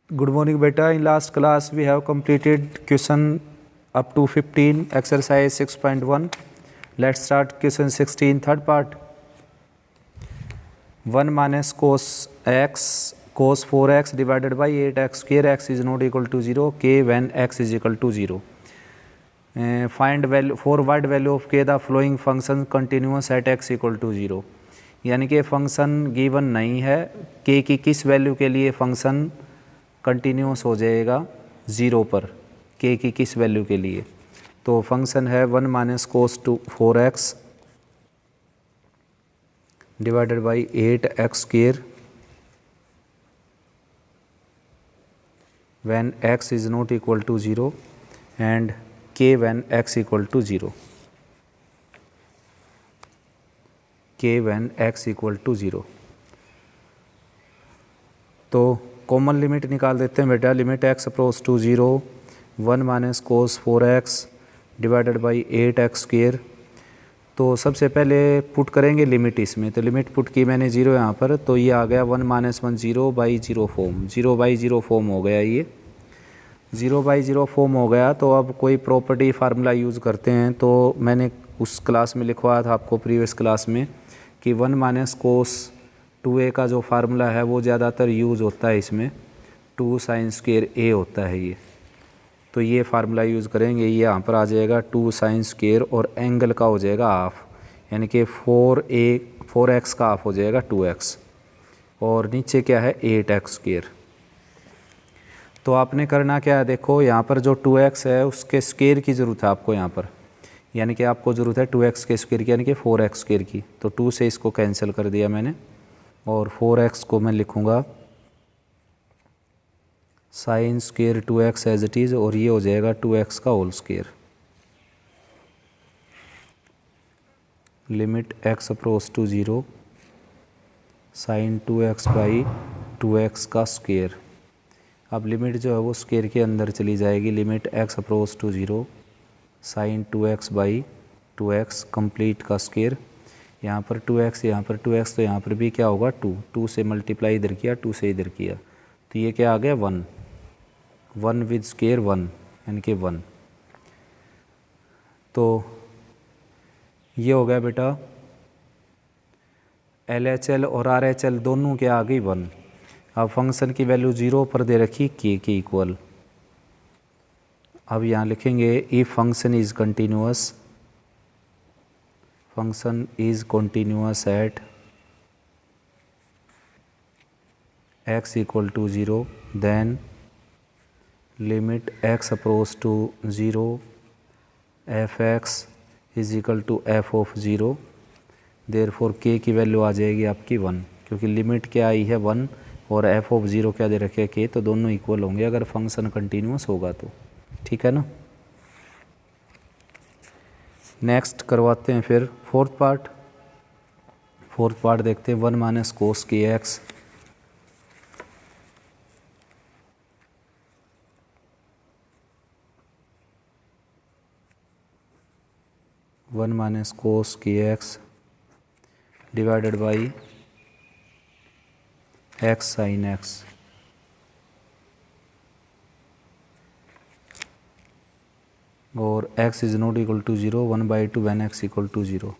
Good morning, beta. In last class, we have completed question up to 15, exercise 6.1. Let's start question 16, third part. 1 minus cos x, cos 4x divided by 8x square x is not equal to 0, k when x is equal to 0. Find value forward value of k the following function continuous at x equal to 0. यानी कि function given नहीं है, k की किस value के लिए function continuous हो जाएगा 0 पर, k की किस वैल्यू के लिए. तो फंक्शन है 1 minus cos 4x divided by 8x square when x is not equal to 0 and k when x equal to 0. k when x equal to 0. तो कॉमन लिमिट निकाल देते हैं बेटा. Limit x approach to 0 1 minus cos 4x divided by 8x square. तो सबसे पहले put करेंगे limit इसमें. तो लिमिट पुट की मैंने 0 यहाँ पर, तो ये आ गया 1 minus 1 0 by 0 form. 0 by 0 form हो गया, ये 0 बाई 0 फॉर्म हो गया. तो अब कोई प्रॉपर्टी फार्मूला यूज़ करते हैं. तो मैंने उस क्लास में लिखवाया था आपको प्रीवियस क्लास में कि 1 माइनस कोस 2a का जो फार्मूला है वो ज़्यादातर यूज़ होता है इसमें. 2 साइन स्क्वेयर a होता है ये. तो ये फार्मूला यूज़ करेंगे. ये यहाँ पर आ जाएगा 2 साइन स्क्वेयर और एंगल का हो जाएगा हाफ, यानी कि 4x का हाफ हो जाएगा 2x, और नीचे क्या है 8x स्क्वेयर. तो आपने करना क्या है, देखो यहाँ पर जो 2x है उसके स्क्वेयर की ज़रूरत है आपको यहाँ पर, यानी कि आपको ज़रूरत है 2x के स्क्वेयर की, यानी कि 4x स्क्वेयर की. तो 2 से इसको कैंसिल कर दिया मैंने, और 4x को मैं लिखूँगा sine square 2x as it is, और ये हो जाएगा 2x का whole square. Limit x approach to 0 sine 2x by 2x का स्क्वेयर. अब लिमिट जो है वो स्क्वेयर के अंदर चली जाएगी. Limit x approach to 0 sine 2x by 2x complete का स्क्वेयर. यहाँ पर 2x, यहाँ पर 2x, तो यहाँ पर भी क्या होगा 2 से मल्टीप्लाई इधर किया, 2 से इधर किया, तो ये क्या आ गया 1 विद स्क्वेयर 1, यानी कि 1. तो ये हो गया बेटा LHL और RHL दोनों के आ गई 1. अब फंक्शन की वैल्यू 0 पर दे रखी k के इक्वल. अब यहाँ लिखेंगे if function is continuous, function is continuous at x equal to 0 then limit x approach to 0 f(x) is equal to f of 0. Therefore k की वैल्यू आ जाएगी आपकी 1, क्योंकि लिमिट क्या आई है 1 और f ऑफ 0 क्या दे रखे k, तो दोनों इक्वल होंगे अगर फंक्शन कंटिन्यूअस होगा तो. ठीक है ना. नेक्स्ट करवाते हैं फिर फोर्थ पार्ट. फोर्थ पार्ट देखते हैं 1 माइनस कोस के एक्स वन माइनस कोस के x divided by x sine x. और x is not equal to 0 1/2 when x equal to 0.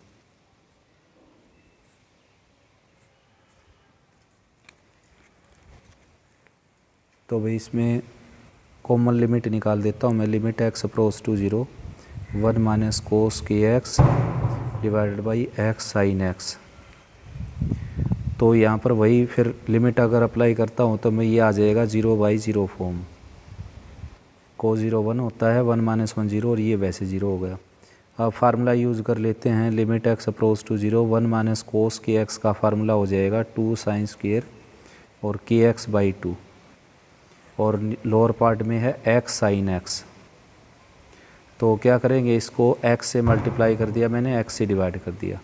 तो भाई इसमें कॉमन लिमिट निकाल देता हूँ मैं. Limit x approach to 0 1 minus cos के x divided by x sine x. तो यहाँ पर वही फिर लिमिट अगर अप्लाई करता हूँ तो मैं ये आ जाएगा 0/0 फॉर्म. को 0 1 होता है, 1 माइनस 1 0, और ये वैसे 0 हो गया. अब फार्मूला यूज़ कर लेते हैं. Limit x approach to 0 1 minus cos के एक्स का फार्मूला हो जाएगा 2 साइन स्क्वेयर और के एक्स बाई 2, और लोअर पार्ट में है x साइन एक्स. तो क्या करेंगे, इसको x से मल्टीप्लाई कर दिया मैंने, x से डिवाइड कर दिया.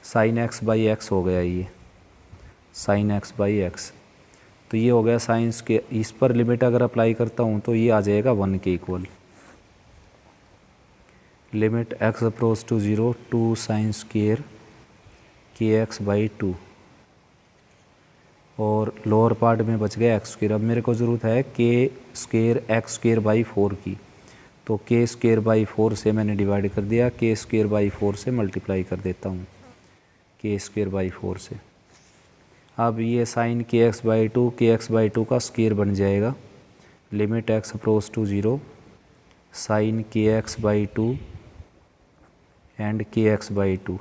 साइन x बाई एक्स हो गया ये, साइन x बाई एक्स. तो ये हो गया साइंस के. इस पर लिमिट अगर अप्लाई करता हूँ तो ये आ जाएगा 1 के equal. Limit x approach to 0 2 sine square K x by 2, और लोअर पार्ट में बच गया एक्स स्क्वायर। अब मेरे को ज़रूरत है के स्क्वायर एक्स स्क्वायर बाई 4 की, तो के स्क्वायर बाई 4 से मैंने डिवाइड कर दिया, के स्क्वायर बाई 4 से मल्टीप्लाई कर देता हूँ, के स्क्वायर बाई 4 से। अब ये sine K x by two का स्क्वायर बन जाएगा, limit x approach to 0 sine K x by 2 and K x by 2।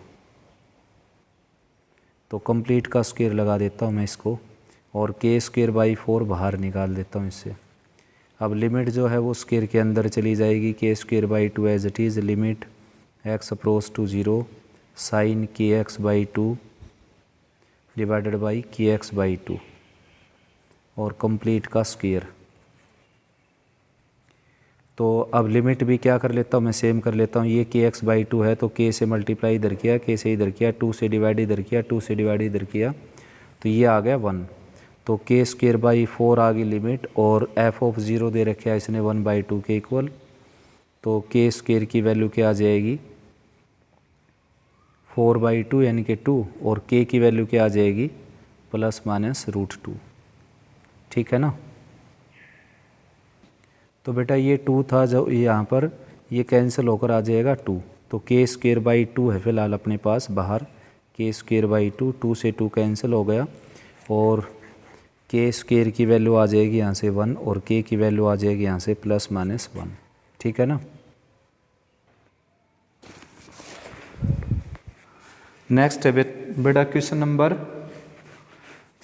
तो कंप्लीट का स्क्वायर लगा देता हूँ मैं इसको, और के स्क्वायर बाई 4 बाहर निकाल देता हूँ इससे। अब लिमिट जो है वो स्क्वायर के अंदर चली जाएगी, K square by 2 as it is limit x approach to 0 sine K x by 2 divided by K x by 2 और कंप्लीट का स्क्वायर। तो अब लिमिट भी क्या कर लेता हूँ मैं, सेम कर लेता हूँ। ये के एक्स बाई 2 है तो के से मल्टीप्लाई इधर किया, के से इधर किया, 2 से डिवाइड इधर किया, 2 से डिवाइड इधर किया, तो ये आ गया 1। तो के स्क्वायर बाई 4 आ गई लिमिट, और एफ ऑफ 0 दे रखा है इसने 1/2 के इक्वल। तो के स्क्वायर की वैल्यू क्या आ जाएगी 4/2 यानी कि 2, और के की वैल्यू क्या आ जाएगी ±√2। ठीक है ना। तो बेटा ये 2 था जो यहाँ पर, ये कैंसिल होकर आ जाएगा 2। तो के स्क्वायर बाई 2 है फिलहाल अपने पास बाहर, के स्क्वायर बाई 2, 2 से 2 कैंसिल हो गया, और के स्क्वायर की वैल्यू आ जाएगी यहाँ से 1, और के की वैल्यू आ जाएगी यहाँ से ±1। ठीक है ना। नेक्स्ट है बेटा क्वेश्चन नंबर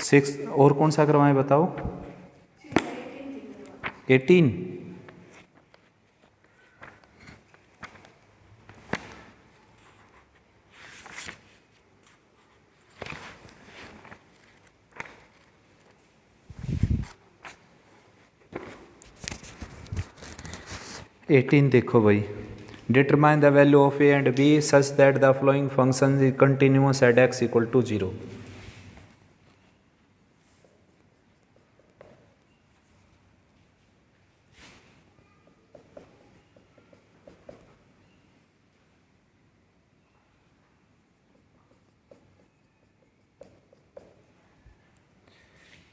6, और कौन सा करवाएं बताओ। 18। देखो भाई, determine the value of A and B such that the following function is continuous at x equal to 0।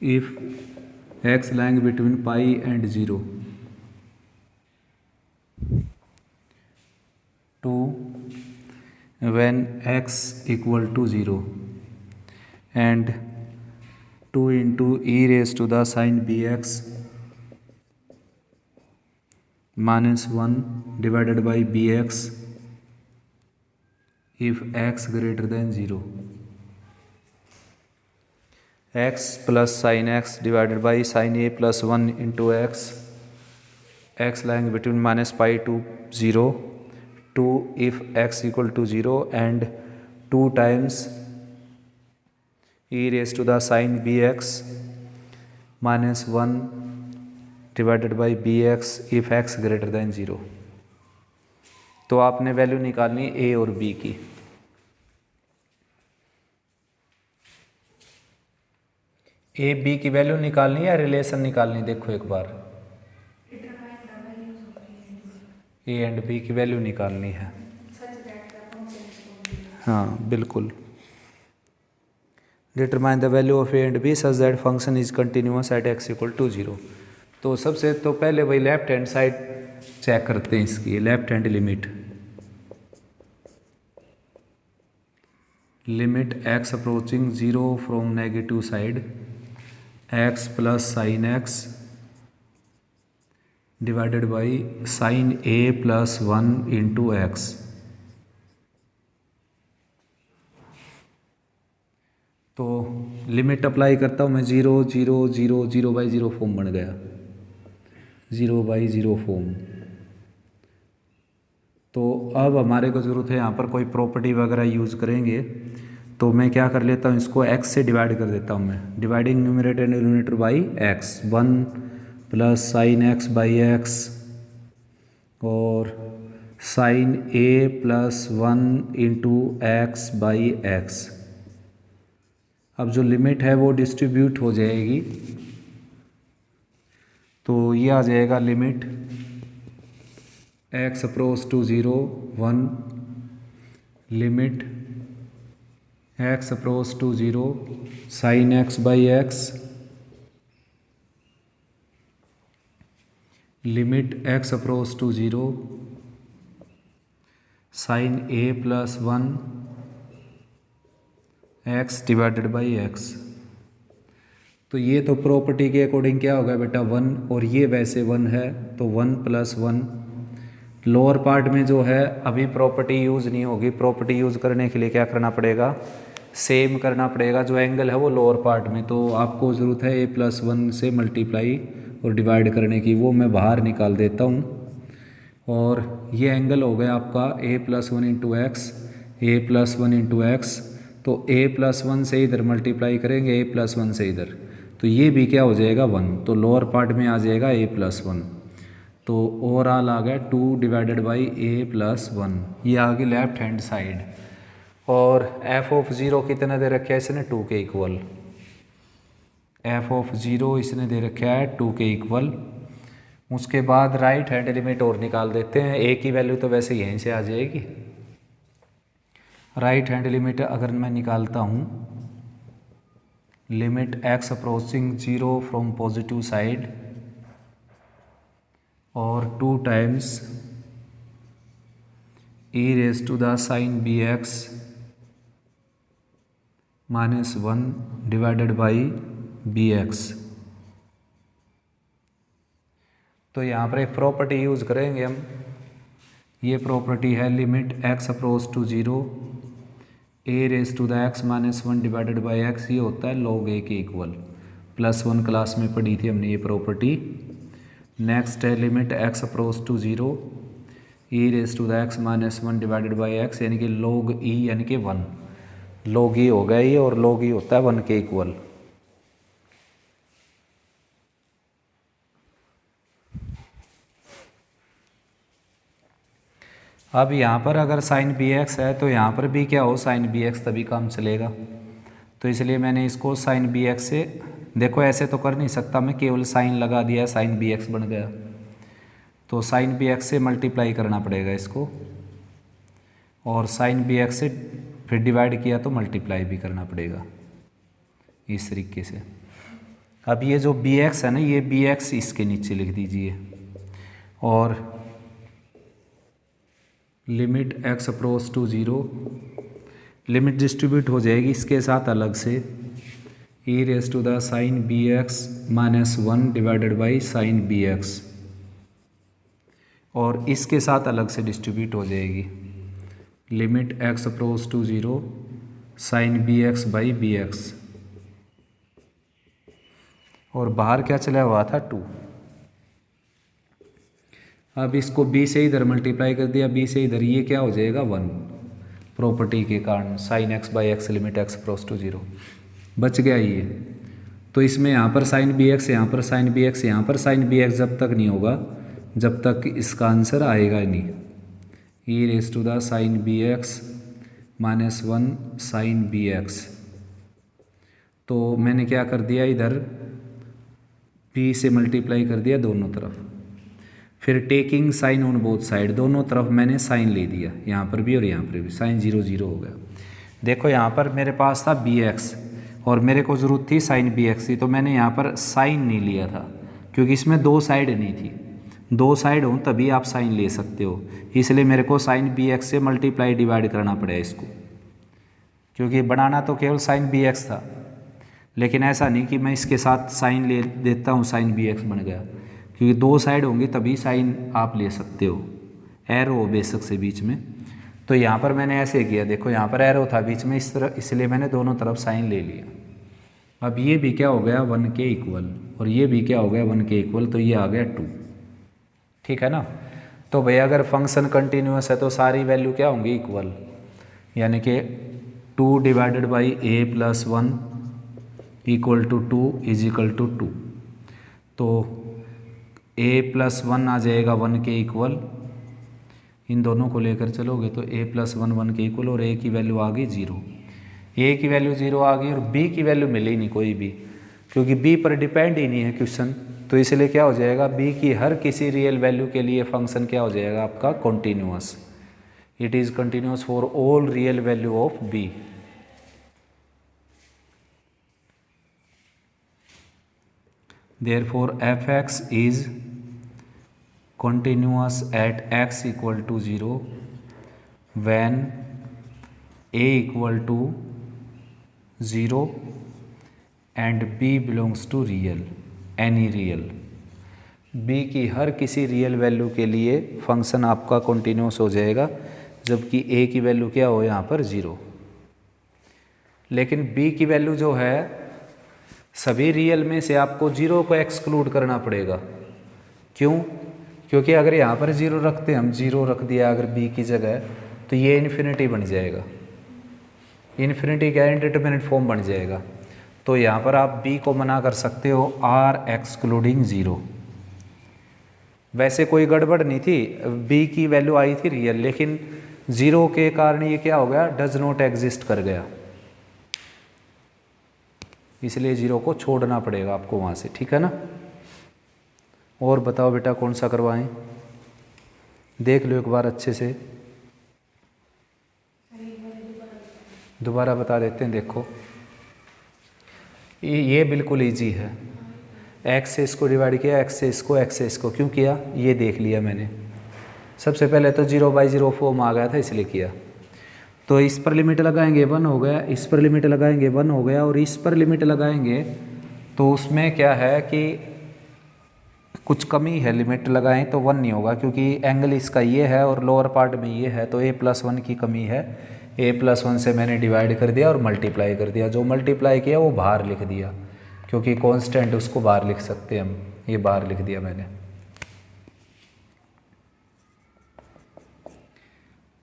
If x lying between pi and 0 to when x equal to 0 and 2 into e raised to the sin bx minus 1 divided by bx if x greater than 0, x plus sin x divided by sin a plus 1 into x lying between minus pi to 0 to if x equal to 0 and 2 times e raised to the sin bx minus 1 divided by bx if x greater than 0। तो आपने value निकालनी a और b की। A B की value निकालनी है या relation निकालनी, देखो एक बार। ए एंड बी की वैल्यू निकालनी है। हाँ बिल्कुल। Determine the value of A and B such that function is continuous at x equal to 0। तो सबसे तो पहले वही लेफ्ट हैंड साइड चेक करते हैं इसकी, left hand limit x approaching 0 from negative side x plus sine x divided by sign a plus 1 into x. तो limit apply करता हूँ मैं 0 0 0 0/0 फॉर्म बन गया, 0/0 फॉर्म। तो अब हमारे को ज़रूरत है यहाँ पर कोई प्रॉपर्टी वगैरह यूज़ करेंगे, तो मैं क्या कर लेता हूँ इसको x से डिवाइड कर देता हूँ मैं, dividing numerator and denominator by x, 1 plus sine x बाई x और sine a plus 1 into x by x. अब जो लिमिट है वो डिस्ट्रीब्यूट हो जाएगी, तो ये आ जाएगा limit x approach to 0 1 limit x approach to zero sine x by x limit x approach to zero sine A plus one x divided by x. तो ये तो प्रॉपर्टी के अकॉर्डिंग क्या होगा बेटा 1, और ये वैसे 1 है तो 1 प्लस 1। लोअर पार्ट में जो है अभी प्रॉपर्टी यूज़ नहीं होगी, प्रॉपर्टी यूज़ करने के लिए क्या करना पड़ेगा, सेम करना पड़ेगा जो एंगल है वो लोअर पार्ट में। तो आपको ज़रूरत है a+1 से मल्टीप्लाई और डिवाइड करने की, वो मैं बाहर निकाल देता हूँ। और ये एंगल हो गया आपका a+1 into x, a+1 into x. तो a+1 से इधर मल्टीप्लाई करेंगे a+1 से इधर, तो ये भी क्या हो जाएगा 1, तो लोअर पार्ट में आ जाएगा a+1। तो ओवरऑल आ गया 2 डिवाइडेड बाई a+1, ये आ गई लेफ्ट हैंड साइड। और f ऑफ ज़ीरो कितना दे रखा है इसने 2 के इक्वल, f ऑफ ज़ीरो इसने दे रखा है 2 के इक्वल। उसके बाद राइट हैंड लिमिट और निकाल देते हैं, a की वैल्यू तो वैसे यहीं से आ जाएगी। राइट हैंड लिमिट अगर मैं निकालता हूँ, limit x approaching zero from positive side और 2 times e raise to the sine bx minus 1 divided by bx। तो यहाँ पर एक प्रॉपर्टी यूज़ करेंगे हम, ये प्रॉपर्टी है limit x approach to zero A raise to the x minus 1 divided by x, ये होता है log a के इक्वल। +1 क्लास में पढ़ी थी हमने ये प्रॉपर्टी। नेक्स्ट है limit x approach to zero e raise to the x minus 1 divided by x, यानी कि log e यानी कि 1, log e हो गया ये, और log e होता है 1 के इक्वल। अब यहाँ पर अगर साइन bx है तो यहाँ पर भी क्या हो साइन bx, तभी काम चलेगा। तो इसलिए मैंने इसको साइन bx से, देखो ऐसे तो कर नहीं सकता मैं, केवल साइन लगा दिया साइन bx बन गया। तो साइन bx से मल्टीप्लाई करना पड़ेगा इसको, और साइन bx से फिर डिवाइड किया तो मल्टीप्लाई भी करना पड़ेगा इस तरीके से। अब ये जो bx है ना, ये bx इसके नीचे लिख दीजिए, और limit x approach to zero, limit distribute हो जाएगी इसके साथ अलग से, e raise to the sine bx minus 1 divided by sine bx, और इसके साथ अलग से डिस्ट्रीब्यूट हो जाएगी limit x approach to zero sine bx by bx। और बाहर क्या चला हुआ था 2। अब इसको b से इधर मल्टीप्लाई कर दिया, b से इधर, ये क्या हो जाएगा 1, प्रॉपर्टी के कारण sine x by x limit x approach to zero बच गया ये। तो इसमें यहाँ पर साइन bx, यहाँ पर साइन bx, यहाँ पर साइन bx जब तक नहीं होगा जब तक इसका आंसर आएगा नहीं। e raise to the sine bx minus 1 sine bx। तो मैंने क्या कर दिया, इधर b से मल्टीप्लाई कर दिया दोनों तरफ, फिर taking sine on both side, दोनों तरफ मैंने साइन ले दिया, यहाँ पर भी और यहाँ पर भी, साइन 0 0 हो गया। देखो यहाँ पर मेरे पास था bx और मेरे को ज़रूरत थी साइन bx की, तो मैंने यहाँ पर साइन नहीं लिया था क्योंकि इसमें 2 साइड नहीं थी। 2 साइड हो तभी आप साइन ले सकते हो, इसलिए मेरे को साइन bx से मल्टीप्लाई डिवाइड करना पड़ा इसको, क्योंकि बनाना तो केवल साइन bx था, लेकिन ऐसा नहीं कि मैं इसके साथ साइन ले देता हूँ साइन bx बन गया, क्योंकि 2 साइड होंगी तभी साइन आप ले सकते हो, एरो हो बेशक से बीच में। तो यहाँ पर मैंने ऐसे किया, देखो यहाँ पर एरो था बीच में इस तरह, इसलिए मैंने दोनों तरफ साइन ले लिया। अब ये भी क्या हो गया 1 के इक्वल, और ये भी क्या हो गया 1 के इक्वल, तो ये आ गया 2, ठीक है ना। तो भैया अगर फंक्शन कंटिन्यूअस है तो सारी वैल्यू क्या होंगी इक्वल, यानी कि 2 divided by a+1 equal to 2 is equal to 2। तो a+1 आ जाएगा 1 के इक्वल, इन दोनों को लेकर चलोगे तो a+1 1 के इक्वल, और a की वैल्यू आ गई 0, a की वैल्यू 0 आ गई, और b की वैल्यू मिली नहीं कोई भी, क्योंकि b पर डिपेंड ही नहीं है क्वेश्चन। तो इसलिए क्या हो जाएगा, b की हर किसी रियल वैल्यू के लिए फंक्शन क्या हो जाएगा आपका continuous, it is continuous for all real value of b। Therefore F x is continuous at x equal to 0 when a equal to 0 and b belongs to real any real b की हर किसी real value के लिए function आपका continuous हो जाएगा, जबकि a की value क्या हो यहाँ पर 0। लेकिन b की वैल्यू जो है सभी रियल में से आपको 0 को एक्सक्लूड करना पड़ेगा। क्यों? क्योंकि अगर यहाँ पर 0 रखते हम 0 रख दिया अगर b की जगह, तो ये इन्फिनिटी बन जाएगा। इन्फिनिटी क्या इंडिटरमिनेट फॉर्म बन जाएगा। तो यहाँ पर आप b को मना कर सकते हो r एक्सक्लूडिंग 0। वैसे कोई गड़बड़ नहीं थी, b की वैल्यू आई थी रियल, लेकिन 0 के कारण ये क्या हो गया, डज नॉट एग्जिस्ट कर गया, इसलिए 0 को छोड़ना पड़ेगा आपको वहाँ से। ठीक है ना। और बताओ बेटा कौन सा करवाएं, देख लो एक बार अच्छे से, दोबारा बता देते हैं। देखो ये बिल्कुल इजी है। x से इसको डिवाइड किया, x से इसको, x से इसको क्यों किया ये देख लिया मैंने। सबसे पहले तो 0/0 फॉर्म आ गया था इसलिए किया। तो इस पर लिमिट लगाएंगे 1 हो गया, इस पर लिमिट लगाएंगे 1 हो गया, और इस पर लिमिट लगाएंगे तो उसमें क्या है कि कुछ कमी है, लिमिट लगाएं तो 1 नहीं होगा, क्योंकि एंगल इसका ये है और लोअर पार्ट में ये है, तो a+1 की कमी है। a+1 से मैंने डिवाइड कर दिया और मल्टीप्लाई कर दिया, जो मल्टीप्लाई किया वो बाहर लिख दिया, क्योंकि कांस्टेंट उसको बाहर लिख सकते हैं हम, ये बाहर लिख दिया मैंने।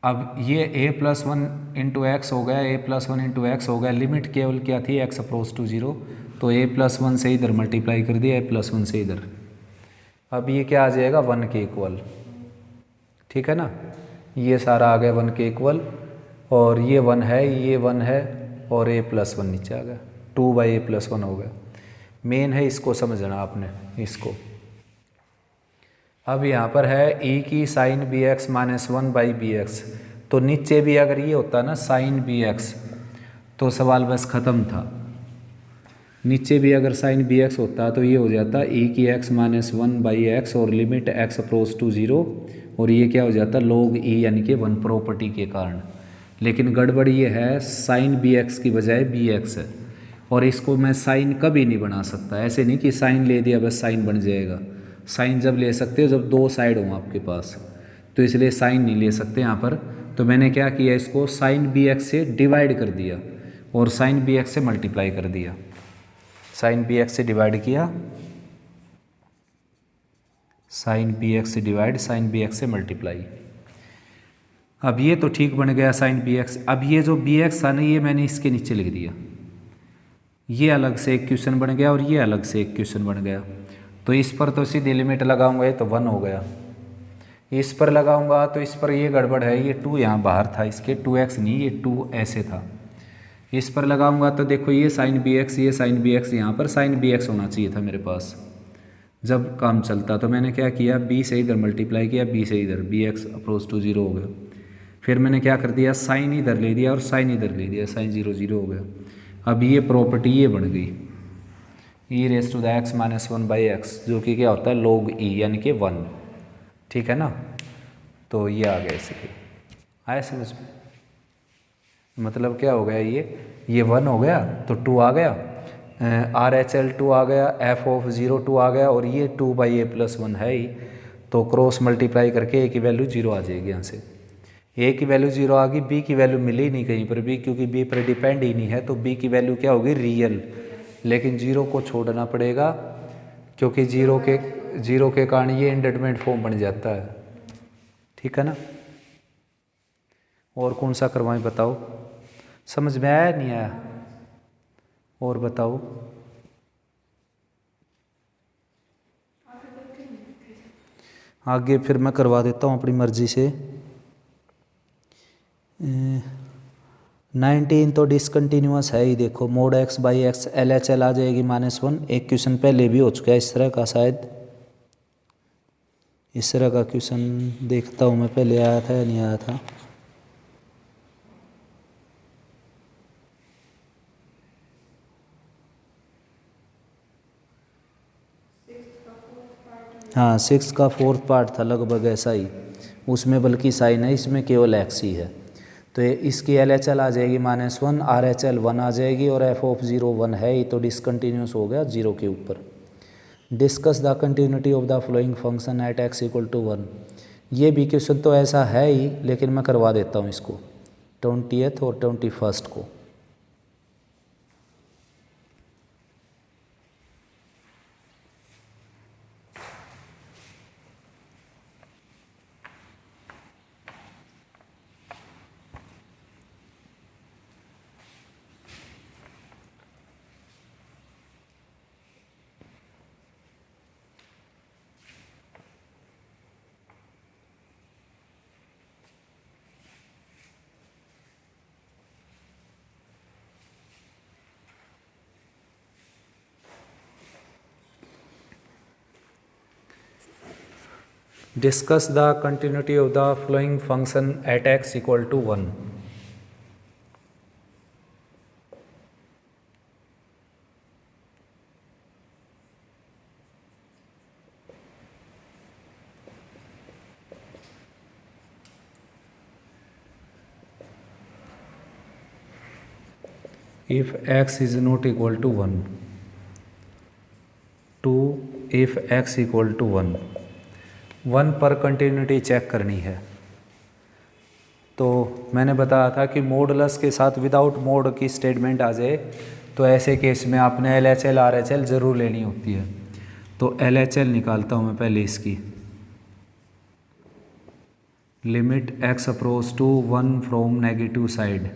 अब ये a+1 इंटू एक्स हो गया, a+1 इंटू एक्स हो गया, लिमिट केवल क्या थी, x अप्रोच टू 0, तो a+1 से इधर मल्टीप्लाई कर दिया, a+1 से इधर। अब ये क्या आ जाएगा 1 के इक्वल। ठीक है ना, ये सारा आ गया 1 के इक्वल, और ये 1 है, ये 1 है, और a+1 नीचे आ गया, 2/a+1 हो गया। मेन है इसको समझना आपने इसको। अब यहाँ पर है e की साइन bx माइनस 1/bx, तो नीचे भी अगर ये होता ना साइन bx तो सवाल बस ख़त्म था। नीचे भी अगर साइन bx होता तो ये हो जाता e की x माइनस 1/x और लिमिट x अप्रोच टू 0, और ये क्या हो जाता log e यानी कि 1 प्रॉपर्टी के कारण। लेकिन गड़बड़ ये है साइन bx की बजाय bx है, और इसको मैं साइन कभी नहीं बना सकता। ऐसे नहीं कि साइन ले दिया बस साइन बन जाएगा। साइन जब ले सकते हो जब 2 साइड हों आपके पास, तो इसलिए साइन नहीं ले सकते यहाँ पर। तो मैंने क्या किया, इसको साइन bx से डिवाइड कर दिया और साइन bx से मल्टीप्लाई कर दिया। साइन bx से डिवाइड किया, साइन bx से डिवाइड, साइन bx से मल्टीप्लाई। अब ये तो ठीक बन गया साइन bx। अब ये जो bx था ना, ये मैंने इसके नीचे लिख दिया, ये अलग से एक क्वेश्चन बन गया और ये अलग से एक क्वेश्चन बन गया। तो इस पर तो सीधी लिमिट लगाऊंगा, ये तो 1 हो गया। इस पर लगाऊंगा तो इस पर ये गड़बड़ है, ये 2 यहाँ बाहर था, इसके 2x नहीं, ये 2 ऐसे था। इस पर लगाऊंगा तो देखो ये साइन bx, ये साइन bx, यहाँ पर साइन bx होना चाहिए था मेरे पास जब काम चलता। तो मैंने क्या किया, b से इधर मल्टीप्लाई किया, b से इधर, bx अप्रोच टू 0 हो गया। फिर मैंने क्या कर दिया, साइन इधर ले दिया और साइन इधर ले दिया, साइन 0 0 हो गया। अब ये प्रॉपर्टी ये बन गई e⁻x माइनस 1/x, जो कि क्या होता है log e यानी कि 1। ठीक है ना। तो ये आ गया इसके, आया समझ में। मतलब क्या हो गया, ये 1 हो गया तो 2 आ गया, RHL 2 आ गया, f(0) 2 आ गया, और ये 2/a+1 है ही, तो क्रॉस मल्टीप्लाई करके a की वैल्यू 0 आ जाएगी। यहाँ से a की वैल्यू 0 आ गई, b की वैल्यू मिली नहीं कहीं पर भी, क्योंकि b पर डिपेंड ही नहीं है, तो b की वैल्यू क्या होगी, रियल। लेकिन 0 को छोड़ना पड़ेगा, क्योंकि 0 के कारण ये इंडिटरमिनेट फॉर्म बन जाता है। ठीक है ना। और कौन सा करवाएं बताओ, समझ में आया नहीं आया, और बताओ। आगे फिर मैं करवा देता हूँ अपनी मर्जी से। 19 तो डिसकंटिन्यूअस है ही, देखो मोड x/x LHL आ जाएगी -1। एक क्वेश्चन पहले भी हो चुका है इस तरह का, शायद इस तरह का क्वेश्चन देखता हूँ मैं, पहले आया था या नहीं आया था। हाँ 6 का फोर्थ पार्ट था लगभग ऐसा ही, उसमें बल्कि साइन है, इसमें केवल एक्स ही है। तो ये इसकी LHL आ जाएगी -1, RHL 1 आ जाएगी, और f ऑफ 0 1 है ही, तो डिसकंटिन्यूस हो गया 0 के ऊपर। Discuss the continuity of the flowing function at x = 1। ये भी क्वेश्चन तो ऐसा है ही, लेकिन मैं करवा देता हूँ इसको 20th और 21st को। Discuss the continuity of the following function at x = 1. If x is not equal to 1, 2 if x = 1, 1 पर कंटिन्यूटी चेक करनी है। तो मैंने बताया था कि मॉडुलस के साथ विदाउट मोड की स्टेटमेंट आ जाए तो ऐसे केस में आपने LHL RHL ज़रूर लेनी होती है। तो LHL निकालता हूँ मैं पहले इसकी। Limit x approach to 1 from negative side,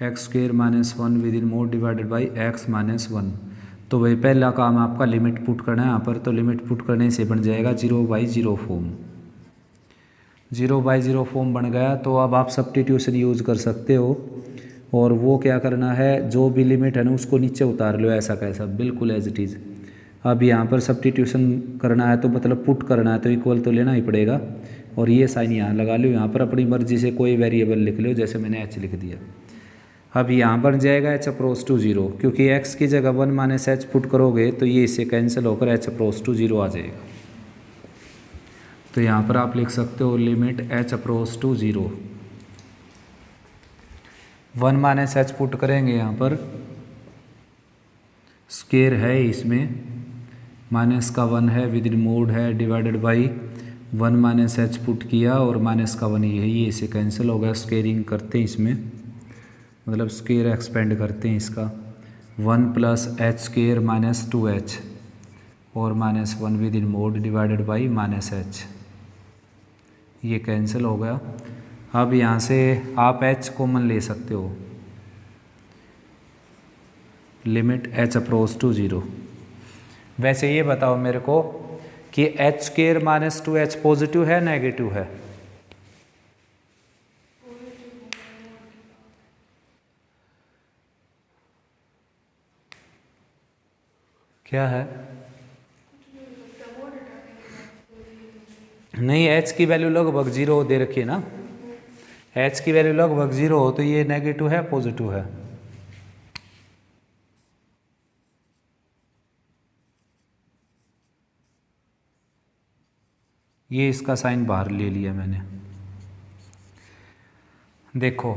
x² - 1 within mod divided by x - 1। तो वही पहला काम आपका लिमिट पुट करना है यहाँ पर। तो लिमिट पुट करने से बन जाएगा 0/0 फॉर्म। 0/0 फॉर्म बन गया। तो अब आप सब्स्टिट्यूशन यूज़ कर सकते हो, और वो क्या करना है, जो भी लिमिट है ना उसको नीचे उतार लो ऐसा कैसा, बिल्कुल एज इट इज़। अब यहाँ पर सब्स्टिट्यूशन करना है तो मतलब पुट करना है तो इक्वल तो लेना ही पड़ेगा, और ये साइन यहाँ लगा लो। यहाँ पर अपनी मर्जी से कोई वेरिएबल लिख लो, जैसे मैंने h लिख दिया। अब यहाँ बन जाएगा h अप्रोच टू 0, क्योंकि x की जगह 1 - h पुट करोगे तो ये इससे कैंसिल होकर h अप्रोच टू 0 आ जाएगा। तो यहाँ पर आप लिख सकते हो limit h approach to 0, 1 - h put करेंगे यहाँ पर, स्केयर है इसमें, माइनस का 1 है, विद इन मोड है, डिवाइडेड बाई 1 - h पुट किया और माइनस का 1 यही, ये इसे कैंसिल हो गया। स्केयरिंग करते हैं इसमें, मतलब स्केयर एक्सपेंड करते हैं इसका, 1 + h² - 2h और -1 within mod divided by -h, ये कैंसिल हो गया। अब यहाँ से आप h कॉमन ले सकते हो, लिमिट h अप्रोच टू 0। वैसे ये बताओ मेरे को कि h² - 2h पॉजिटिव है नेगेटिव है? क्या है? नहीं, h की वैल्यू लगभग 0 दे रखी है ना, h की वैल्यू लगभग 0 हो तो ये नेगेटिव है पॉजिटिव है? ये इसका साइन बाहर ले लिया मैंने। देखो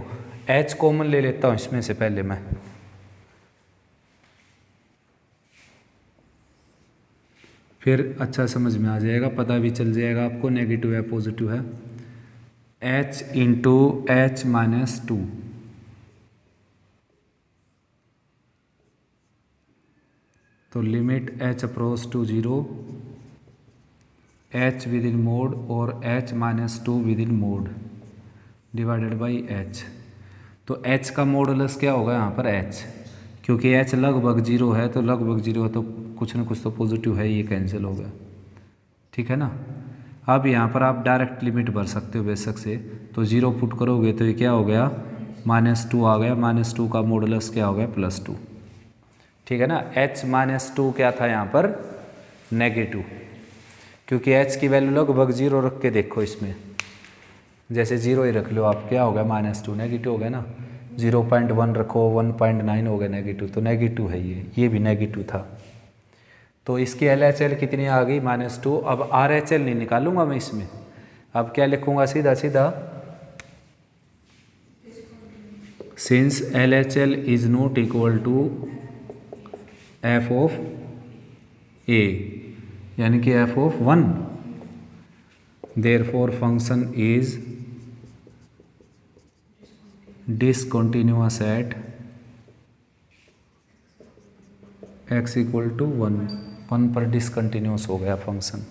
h कॉमन ले लेता हूँ इसमें से पहले मैं, फिर अच्छा समझ में आ जाएगा, पता भी चल जाएगा आपको नेगेटिव है पॉजिटिव है। h × h - 2, तो limit h approach to 0, h within mod और h - 2 within mod divided by h। तो h का मॉडुलस क्या होगा यहाँ पर h, क्योंकि h लगभग 0 है, तो लगभग 0 है तो कुछ ना कुछ तो पॉजिटिव है, ये कैंसिल हो गया। ठीक है ना। अब यहाँ पर आप डायरेक्ट लिमिट भर सकते हो बेशक से, तो 0 पुट करोगे तो ये क्या हो गया, -2 आ गया। -2 का मॉडुलस क्या हो गया, +2। ठीक है ना। h - 2 क्या था यहाँ पर, नेगेटिव, क्योंकि h की वैल्यू लगभग 0 रख के देखो इसमें, जैसे 0 ही रख लो आप, क्या हो गया, -2 नेगेटिव हो गया ना। 0.1 रखो, 1.9 हो गया नेगेटिव, तो नेगेटिव है ये भी नेगेटिव था। तो इसकी LHL कितनी आ गई -2। अब RHL नहीं निकालूंगा मैं इसमें, अब क्या लिखूंगा सीधा सीधा, since LHL is not equal to f of a, यानी कि f of 1, therefore function is discontinuous at x equal to 1 पर डिसकंटिन्यूअस हो गया फंक्शन।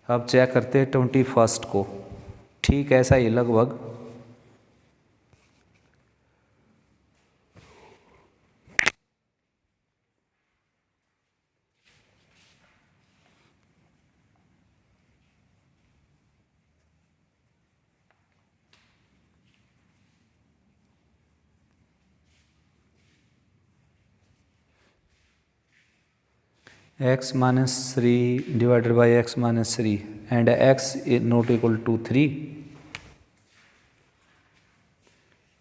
अब चेक करते हैं 21 को, ठीक ऐसा ही लगभग। x minus 3 divided by x minus 3 and x is not equal to 3।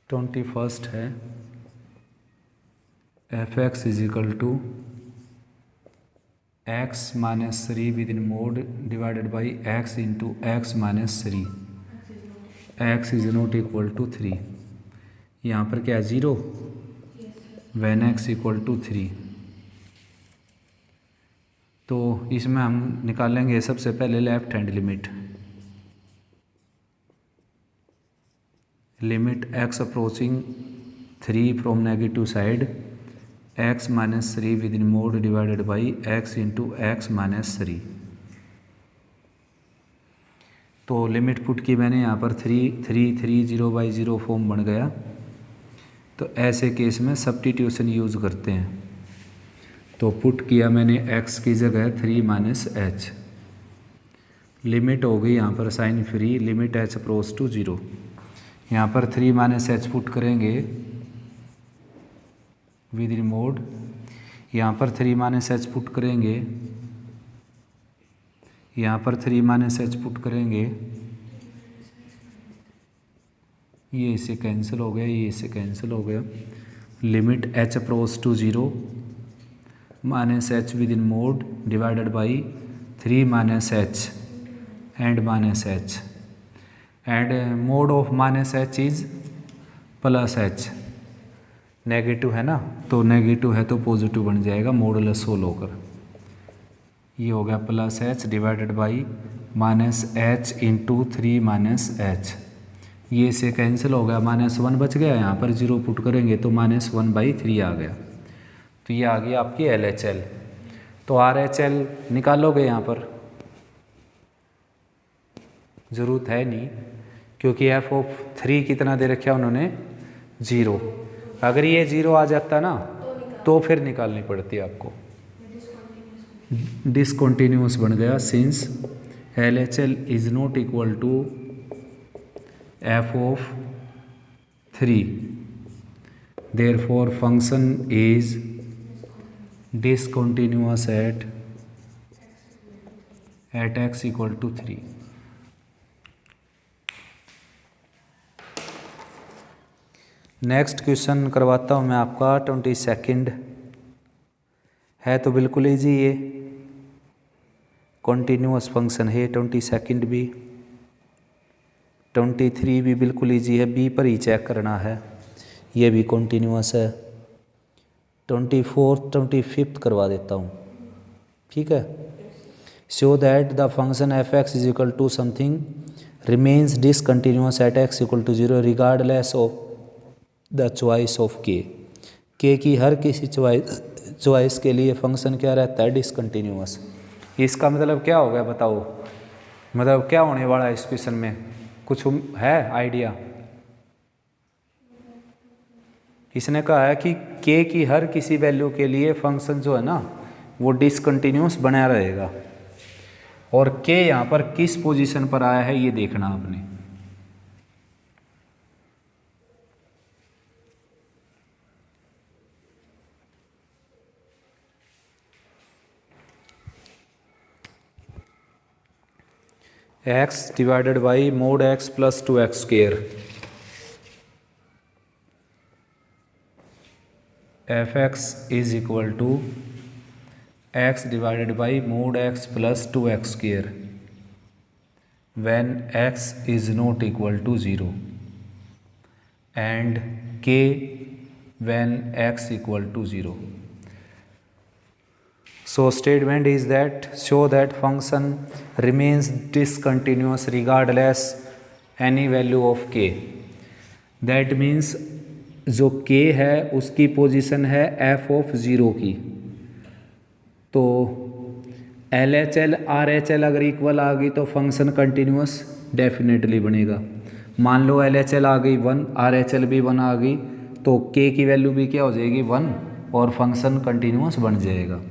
21st है fx is equal to x minus 3 within mode divided by x into x minus 3, x is not equal to 3। यहाँ पर क्या 0 when x equal to 3। तो इसमें हम निकालेंगे सबसे पहले left hand limit x approaching 3 from negative side, x minus 3 with in mod divided by x into x minus 3। तो लिमिट पुट की मैंने यहाँ पर 0/0 फॉर्म बन गया। तो ऐसे केस में सब्स्टिट्यूशन यूज़ करते हैं। तो पुट किया मैंने x की जगह 3 माइनस h, लिमिट हो गई यहाँ पर sign free, limit h approach to 0। यहाँ पर 3 माइनस h पुट करेंगे विद इन मोड, यहाँ पर 3 माइनस h पुट करेंगे, यहाँ पर 3 माइनस h पुट करेंगे, ये इससे कैंसिल हो गया, ये इससे कैंसिल हो गया। Limit h approach to 0 minus h within mod divided by 3 minus h and minus h, and mod of minus h is plus h। Negative है ना, तो नेगेटिव है तो पॉजिटिव बन जाएगा मॉडुलस सोल्व होकर। ये हो गया plus h divided by minus h into 3 minus h, ये से कैंसिल हो गया, -1 बच गया। यहाँ पर 0 पुट करेंगे तो -1/3 आ गया। तो ये आ गई आपकी LHL। तो RHL निकालोगे यहाँ पर, ज़रूरत है नहीं, क्योंकि f ऑफ 3 कितना दे रखा उन्होंने 0। अगर ये 0 आ जाता ना तो फिर निकालनी पड़ती आपको। डिसकंटिन्यूअस बन गया, since LHL is not equal to f of 3, therefore function is discontinuous at x equal to 3। Next question करवाता हूँ मैं आपका 22 है, तो बिल्कुल ईजी, ये कॉन्टीन्यूअस फंक्शन है। 22 भी, 23 भी बिल्कुल ईजी है, बी पर ही चेक करना है, ये भी कॉन्टीन्यूअस है। 24th 25th करवा देता हूँ, ठीक है। Show that the function f(x) is equal to something remains discontinuous at x equal to 0 regardless of the choice of k की हर किसी चॉइस के लिए फंक्शन क्या रहता है, डिसकंटिन्यूअस। इसका मतलब क्या हो गया बताओ, मतलब क्या होने वाला है इस क्वेश्चन में, कुछ है आइडिया? इसने कहा है कि k की हर किसी वैल्यू के लिए फंक्शन जो है ना वो डिसकंटिन्यूअस बना रहेगा, और k यहाँ पर किस पोजीशन पर आया है ये देखना आपने। x divided by mod x plus 2x square, fx is equal to x divided by mod x plus 2x square when x is not equal to 0 and k when x equal to 0. So statement is that show that function remains discontinuous regardless any value of k. That means जो k है उसकी position है f of 0 की, तो LHL RHL अगर equal आ गई तो function continuous definitely बनेगा। मान लो LHL आ गई 1, RHL भी 1 आ गई, तो k की वैल्यू भी क्या हो जाएगी 1 और फंक्शन कंटिन्यूस बन जाएगा।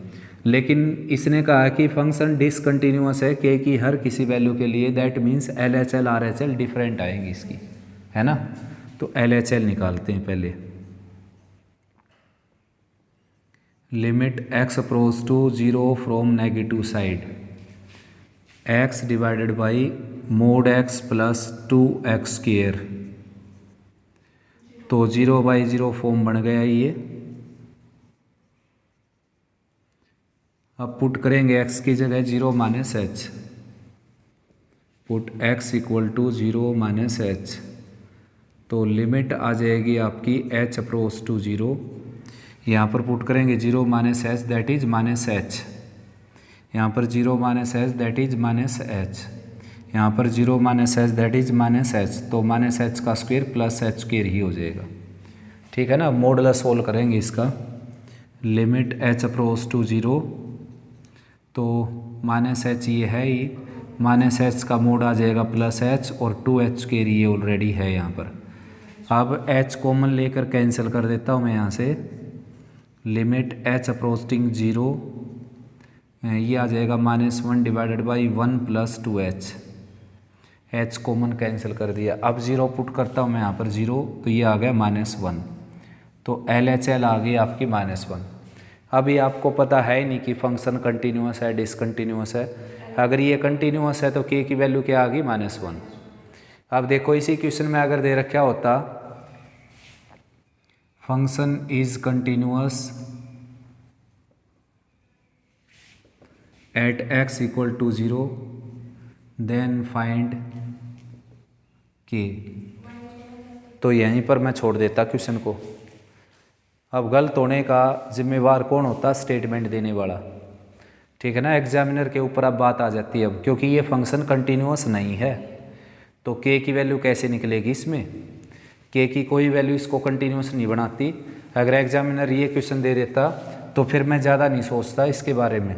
लेकिन इसने कहा कि फंक्शन डिसकंटिन्यूस है k की हर किसी वैल्यू के लिए, that means LHL RHL different आएंगी इसकी, है ना। तो LHL निकालते हैं पहले। Limit x approach to 0 from negative side, x divided by mod x plus 2x square, तो 0/0 फॉर्म बन गया ये। अब पुट करेंगे x की जगह 0 minus h, put x equal to 0 minus h, तो लिमिट आ जाएगी आपकी h अप्रोच टू 0। यहाँ पर पुट करेंगे 0 minus H that is minus H, यहाँ पर 0 minus H that is minus H, यहाँ पर 0 minus H that is minus H, तो माइनस एच का स्क्वायर प्लस एच स्क्वायर ही हो जाएगा, ठीक है ना। मॉडुलस सोल्व करेंगे इसका। लिमिट एच अप्रोच टू 0, तो माइनस एच ये है ही, माइनस एच का मोड आ जाएगा प्लस एच और 2h स्क्वायर ये ऑलरेडी है यहाँ पर। अब h कॉमन लेकर कैंसिल कर देता हूँ मैं यहाँ से। लिमिट h अप्रोचिंग 0, ये आ जाएगा -1 divided by 1 plus 2h, h common cancel कर दिया। अब 0 पुट करता हूँ मैं यहाँ पर 0, तो ये आ गया -1, तो LHL आ गई आपकी -1। अभी आपको पता है ही नहीं कि फंक्शन कंटिन्यूस है डिसकंटिन्यूस है। अगर ये कंटिन्यूस है तो k की वैल्यू क्या आ गई -1। अब देखो इसी क्वेश्चन में अगर दे रखा होता function is continuous at x equal to 0 then find k, तो यहीं पर मैं छोड़ देता क्वेश्चन को। अब गलत होने का जिम्मेवार कौन होता, स्टेटमेंट देने वाला, ठीक है ना। एग्जामिनर के ऊपर अब बात आ जाती है अब, क्योंकि ये फंक्शन कंटिन्यूअस नहीं है तो k की वैल्यू कैसे निकलेगी इसमें, k की कोई वैल्यू इसको कंटिन्यूस नहीं बनाती। अगर एग्जामिनर ये क्वेश्चन दे देता तो फिर मैं ज़्यादा नहीं सोचता इसके बारे में,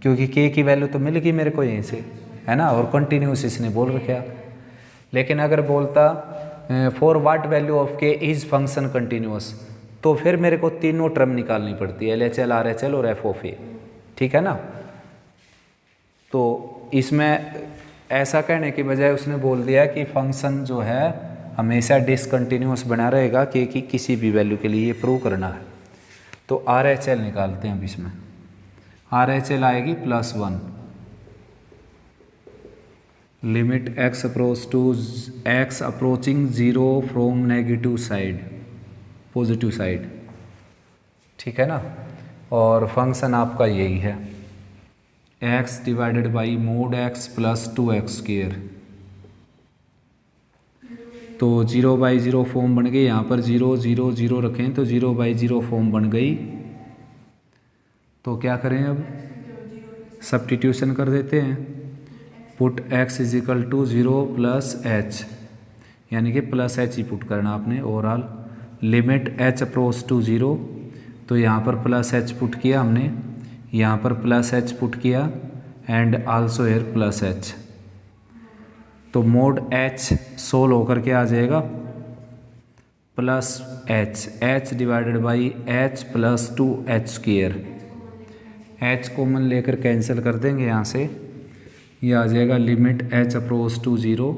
क्योंकि k की वैल्यू तो मिल गई मेरे को यहीं से, है ना, और कंटिन्यूस इसने बोल रखा। लेकिन अगर बोलता for what value of k is function continuous, तो फिर मेरे को तीनों टर्म निकालनी पड़ती है, LHL RHL और f ऑफ a, ठीक है ना। तो इसमें ऐसा कहने की बजाय उसने बोल दिया कि फंक्शन जो है हमेशा डिसकंटिन्यूस बना रहेगा k की किसी भी वैल्यू के लिए, ये प्रूव करना है। तो RHL निकालते हैं अब इसमें। RHL आएगी +1, limit x approach to x approaching 0 from negative side, positive side, ठीक है ना। और फंक्शन आपका यही है x divided by mod x plus 2x square, तो 0/0 फॉर्म बन गई। यहाँ पर 0 0 0 रखें तो 0/0 फॉर्म बन गई। तो क्या करें अब, सब्स्टिट्यूशन कर देते हैं। Put x is equal to 0 plus h, यानी कि प्लस h ही पुट करना आपने overall. Limit h approach to 0, तो यहाँ पर प्लस h पुट किया हमने, यहाँ पर प्लस h पुट किया and also here plus h, तो मोड h सोल्व होकर के आ जाएगा plus h divided by h plus 2h square. h common लेकर कैंसिल कर देंगे यहाँ से, ये आ जाएगा लिमिट h अप्रोच टू 0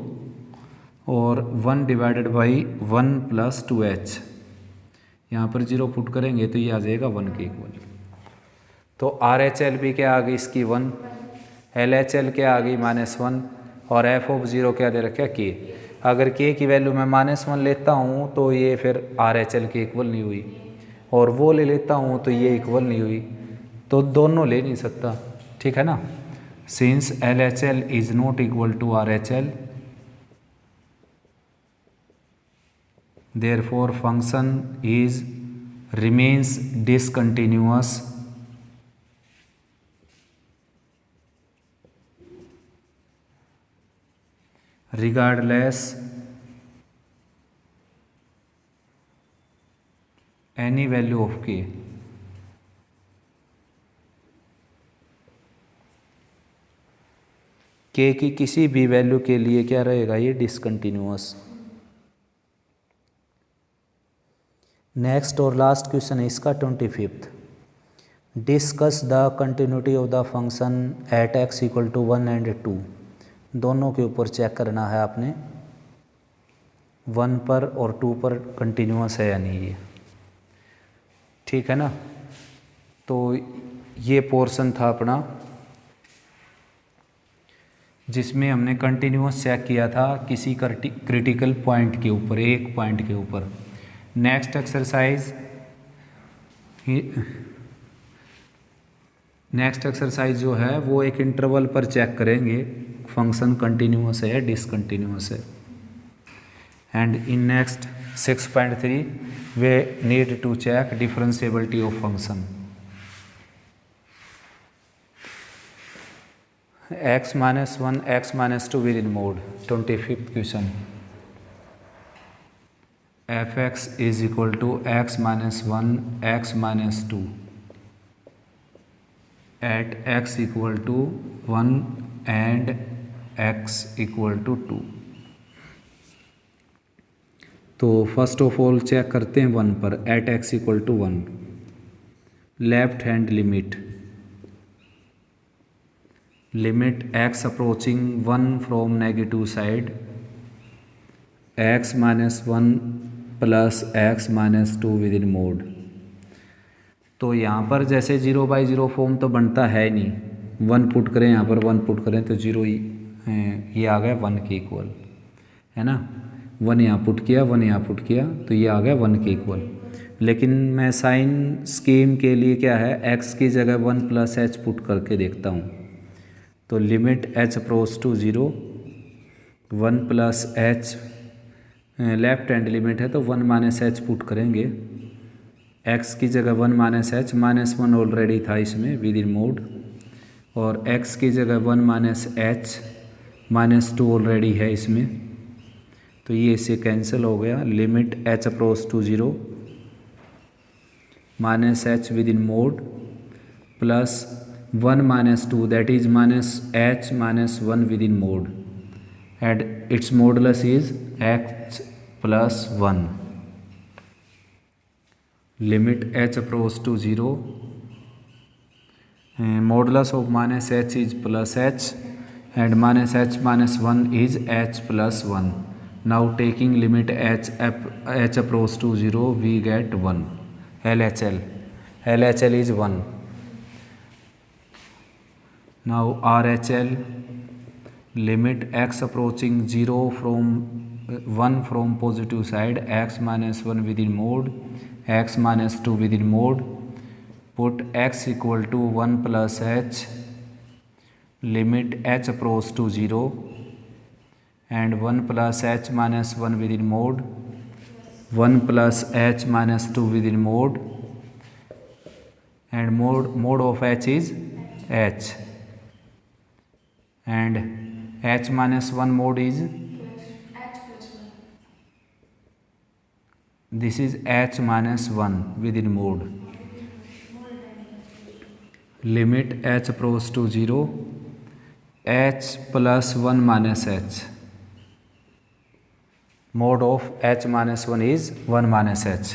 और 1 डिवाइडेड बाई 1 प्लस 2h, यहाँ पर 0 पुट करेंगे तो ये आ जाएगा 1 के इक्वल। तो RHL भी क्या आ गई इसकी 1, LHL क्या आ गई -1 और f ऑफ 0 क्या दे रखा k। अगर k की वैल्यू मैं -1 लेता हूँ तो ये फिर RHL के इक्वल नहीं हुई, और वो ले लेता हूँ तो ये इक्वल नहीं हुई। तो दोनों ले नहीं सकता, ठीक है ना। Since LHL is not equal to RHL, therefore function is remains discontinuous regardless any value of k। k की किसी भी वैल्यू के लिए क्या रहेगा, ये डिसकंटिन्यूअस। नेक्स्ट और लास्ट क्वेश्चन है इसका 25th। Discuss the continuity of the function at x equal to 1 and 2। दोनों के ऊपर चेक करना है आपने, 1 पर और 2 पर कंटिन्यूअस है या नहीं ये, ठीक है ना। तो ये पोर्शन था अपना जिसमें हमने कंटिन्यूअस चेक किया था किसी क्रिटिकल पॉइंट के ऊपर, एक पॉइंट के ऊपर। नेक्स्ट एक्सरसाइज जो है वो एक इंटरवल पर चेक करेंगे फंक्शन कंटिन्यूअस है या डिसकंटिन्यूअस है। And in next 6.3 we need to check differentiability of function. x-1 x-2 within mode। 25th question. f(x) is equal to x-1 x-2 at x equal to 1 and x equal to 2। तो first of all check करते हैं 1 पर, at x equal to 1। Left hand limit x approaching 1 from negative side x-1 plus x-2 within mod. तो यहाँ पर जैसे 0/0 form तो बनता है नहीं, 1 पुट करें यहाँ पर 1 पुट करें तो 0 ये आ गया 1 के इक्वल, है ना। 1 यहाँ पुट किया 1 यहाँ पुट किया तो ये आ गया 1 के इक्वल। लेकिन मैं साइन स्कीम के लिए क्या है, x की जगह 1 प्लस h पुट करके देखता हूँ। तो limit h approach to 0 1 plus h, left hand limit है तो 1 माइनस h पुट करेंगे। x की जगह 1 माइनस h, -1 ऑलरेडी था इसमें विद इन मोड, और x की जगह 1 माइनस h, -2 ऑलरेडी है इसमें, तो ये इससे कैंसिल हो गया। Limit h approach to 0 minus h within mod plus 1 minus 2 that is minus h minus 1 within mod, and its modulus is h plus 1। Limit h approach to 0 modulus of minus h is plus h and minus h minus 1 is h plus 1। Now taking limit h approach to 0 we get 1। LHL is 1। Now RHL, limit x approaching 0 from 1 from positive side x-1 within mode, x-2 within mode, put x equal to 1 plus h, limit h approach to 0 and 1 plus h minus 1 within mode, 1 plus h minus 2 within mode, and mode of h is h, and h minus 1 mode is this is h minus 1 within mode। Limit h approach to 0 h plus 1 minus h, mode of h minus 1 is 1 minus h।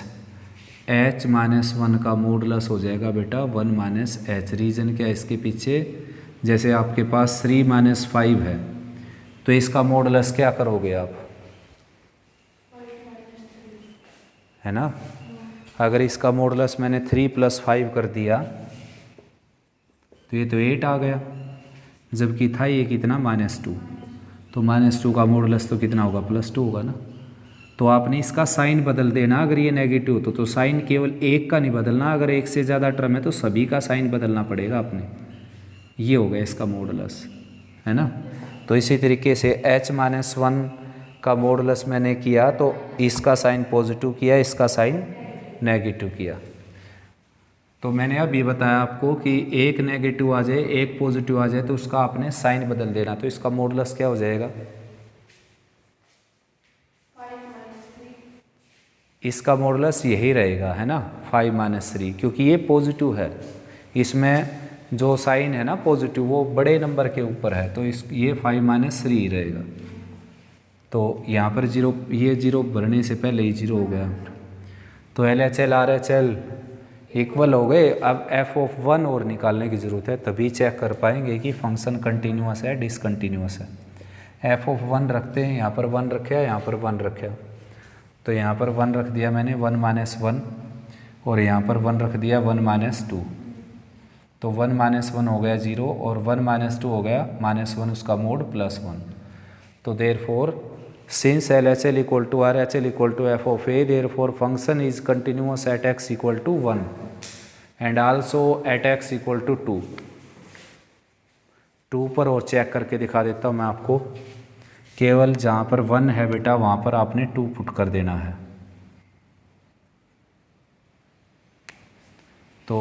h minus 1 का modulus हो जाएगा बेटा 1 minus h। Reason क्या है इसके पीछे, जैसे आपके पास 3 माइनस 5 है तो इसका मॉडुलस क्या करोगे आप, है ना। अगर इसका मॉडुलस मैंने 3 प्लस 5 कर दिया तो ये तो 8 आ गया, जबकि था ये कितना -2, तो -2 का मॉडुलस तो कितना होगा +2 होगा ना। तो आपने इसका साइन बदल देना। अगर ये नेगेटिव तो साइन केवल एक का नहीं बदलना, अगर एक से ज़्यादा टर्म है तो सभी का साइन बदलना पड़ेगा आपने। ये हो गया इसका मॉडुलस, है ना। तो इसी तरीके से h-1 का मॉडुलस मैंने किया तो इसका साइन पॉजिटिव किया, इसका साइन नेगेटिव किया। तो मैंने अभी बताया आपको कि एक नेगेटिव आ जाए एक पॉजिटिव आ जाए तो उसका आपने साइन बदल देना। तो इसका मॉडुलस क्या हो जाएगा? इसका मॉडुलस यही रहेगा, है ना, 5-3, क्योंकि ये पॉजिटिव है। इसमें जो साइन है ना पॉजिटिव वो बड़े नंबर के ऊपर है, तो इस ये 5-3 रहेगा। तो यहाँ पर जीरो, ये जीरो भरने से पहले ही जीरो हो गया। तो LHL RHL इक्वल हो गए। अब f(1) और निकालने की ज़रूरत है, तभी चेक कर पाएंगे कि फंक्शन कंटिन्यूअस है डिसकंटिन्यूअस है। f(1) रखते हैं, यहाँ पर 1 रखे, यहाँ पर 1 रखे, तो यहाँ पर 1 रख दिया मैंने 1-1, और यहाँ पर 1 रख दिया 1-2। तो 1-1 हो गया 0 और 1-2 हो गया -1, उसका मोड +1। तो therefore since LHL equal to RHL equal to f of a, therefore function is continuous at x equal to 1 and also at x equal to 2। 2 पर और चेक करके दिखा देता हूँ मैं आपको। केवल जहाँ पर 1 है बेटा वहाँ पर आपने 2 पुट कर देना है। तो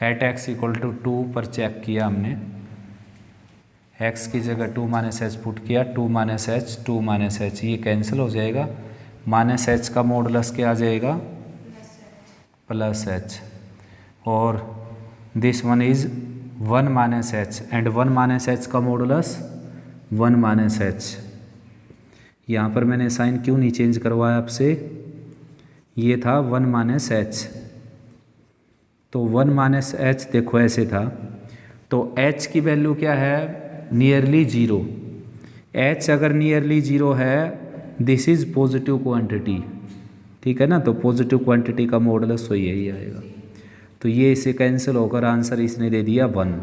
एट x इक्वल टू 2 पर चेक किया हमने, x की जगह 2-h पुट किया, 2-h 2-h, ये कैंसिल हो जाएगा। -h का मॉडुलस क्या आ जाएगा? +h। और this one is 1-h and 1-h का मॉडुलस 1-h। यहाँ पर मैंने साइन क्यों नहीं चेंज करवाया आपसे, ये था 1-h, तो 1-h देखो ऐसे था। तो h की वैल्यू क्या है? नियरली 0। h अगर नियरली 0 है, दिस इज पॉजिटिव क्वांटिटी, ठीक है ना। तो पॉजिटिव क्वांटिटी का मॉडुलस तो यही आएगा। तो ये इसे कैंसिल होकर आंसर इसने दे दिया 1।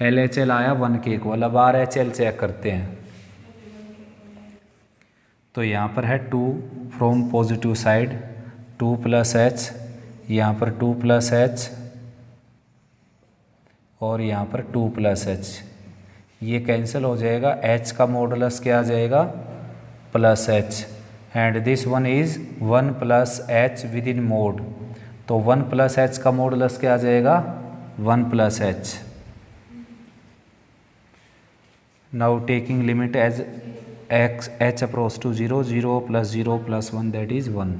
LHL आया 1 के इक्वल। अब RHL चेक करते हैं। तो यहाँ पर है 2 फ्रॉम पॉजिटिव साइड, 2 + h, यहाँ पर 2 + h और यहाँ पर 2 + h, ये कैंसिल हो जाएगा। h का मॉडुलस क्या आ जाएगा? +h and this one is 1 + h within mod. तो 1 + h का मॉडुलस क्या आ जाएगा? 1 + h। Now taking limit as h approach to 0, 0 + 0 + 1 that is 1।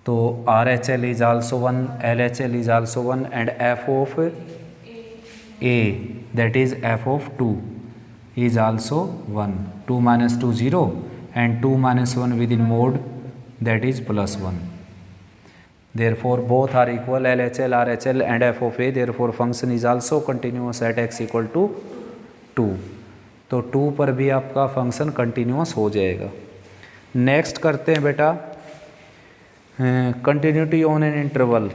तो RHL is also 1, LHL is also 1 and f of a, that is f of 2 is also 1। 2-2 0 and 2-1 within mode, that is +1। Therefore both are equal, LHL RHL and f of a, therefore function is also continuous at x equal to 2। तो 2 पर भी आपका function continuous हो जाएगा। Next करते हैं बेटा continuity on an interval.